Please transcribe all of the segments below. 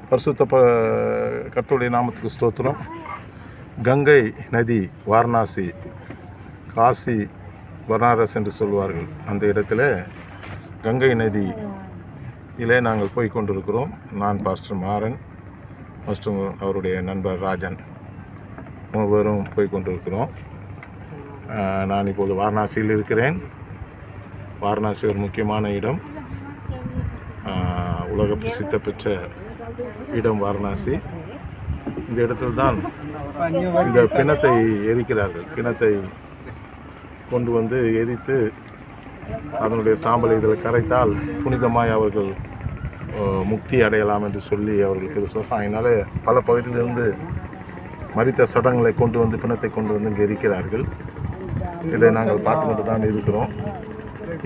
பரிசுத்த கர்த்தருடைய நாமத்துக்கு ஸ்தோத்திரம். கங்கை நதி வாரணாசி, காசி பனாரஸ் என்று சொல்வார்கள். அந்த இடத்துல கங்கை நதியிலே நாங்கள் போய் கொண்டிருக்கிறோம். நான் பாஸ்டர் மாறன் மற்றும் அவருடைய நண்பர் ராஜன் மூவரும் போய் கொண்டிருக்கிறோம். நான் இப்போது வாரணாசியில் இருக்கிறேன். வாரணாசி ஒரு முக்கியமான இடம், உலக பிரசித்த பெற்ற இடம் வாரணாசி. இந்த இடத்தில் தான் இந்த பிணத்தை எரிக்கிறார்கள். பிணத்தை கொண்டு வந்து எரித்து அதனுடைய சாம்பலை இதில் கரைத்தால் புனிதமாய் அவர்கள் முக்தி அடையலாம் என்று சொல்லி அவர்களுக்கு விசுவாசம். அதனால் பல பகுதியிலிருந்து மரித்த சடங்களை கொண்டு வந்து பிணத்தை கொண்டு வந்து இங்கே எரிக்கிறார்கள். இதை நாங்கள் பார்த்து கொண்டு தான் இருக்கிறோம்.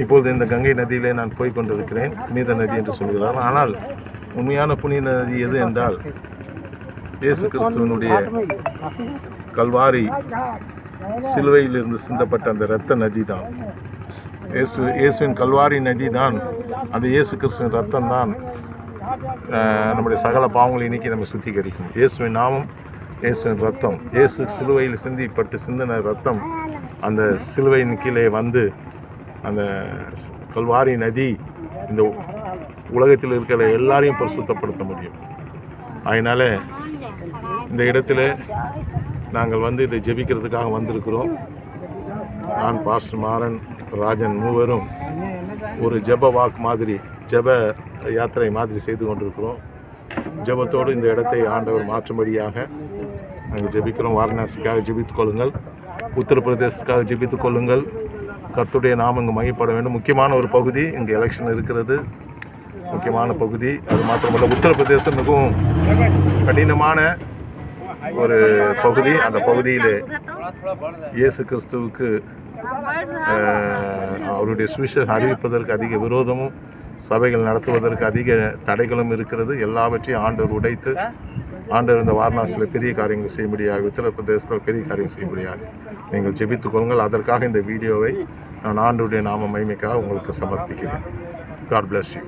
இப்பொழுது இந்த கங்கை நதியிலே நான் போய் கொண்டிருக்கிறேன். புனித நதி என்று சொல்கிறார். ஆனால் உண்மையான புனித நதி எது என்றால் இயேசு கிறிஸ்துவனுடைய கல்வாரி சிலுவையிலிருந்து சிந்தப்பட்ட அந்த இரத்த நதி தான். இயேசுவின் கல்வாரி நதி தான், அந்த இயேசு கிறிஸ்துவின் ரத்தம் தான் நம்முடைய சகல பாவங்களை நீக்கி நம்ம சுத்திகரிக்கும். இயேசுவின் நாமம், இயேசுவின் ரத்தம், இயேசு சிலுவையில் சிந்தின ரத்தம் அந்த சிலுவையின் கீழே வந்து அந்த கல்வாரி நதி இந்த உலகத்தில் இருக்கிற எல்லாரையும் பரிசுத்தப்படுத்த முடியும். அதனால் இந்த இடத்துல நாங்கள் வந்து இதை ஜெபிக்கிறதுக்காக வந்திருக்கிறோம். நான் பாஸ்டர் மாறன், ராஜன் மூவரும் ஒரு ஜெப வாக் மாதிரி, ஜெப யாத்திரை மாதிரி செய்து கொண்டிருக்கிறோம். ஜெபத்தோடு இந்த இடத்தை ஆண்டவர் மாற்றும்படியாக நாங்கள் ஜெபிக்கிறோம். வாரணாசிக்காக ஜெபித்துக் கொள்ளுங்கள், உத்தரப்பிரதேசத்துக்காக ஜெபித்துக் கொள்ளுங்கள். கர்த்தருடைய நாமம் இங்கு மையப்பட வேண்டும். முக்கியமான ஒரு பகுதி, இங்கே எலெக்ஷன் இருக்கிறது, முக்கியமான பகுதி. அது மாத்திரமல்ல, உத்தரப்பிரதேசம் மிகவும் கடினமான ஒரு பகுதி. அந்த பகுதியில் இயேசு கிறிஸ்துவுக்கு அவருடைய சுவிசேஷம் அறிவிப்பதற்கு அதிக விரோதமும், சபைகள் நடத்துவதற்கு அதிக தடைகளும் இருக்கிறது. எல்லாவற்றையும் ஆண்டவர் உடைத்து, ஆண்டவர் இந்த வாரணாசியில் பெரிய காரியங்கள் செய்யும்படியாக, உத்தரப்பிரதேசத்தில் பெரிய காரியம் செய்யும்படியாக நீங்கள் ஜெபித்துக் கொள்ளுங்கள். அதற்காக இந்த வீடியோவை நான் ஆண்டவருடைய நாம மகிமைக்காக உங்களுக்கு சமர்ப்பிக்கிறேன். God bless you.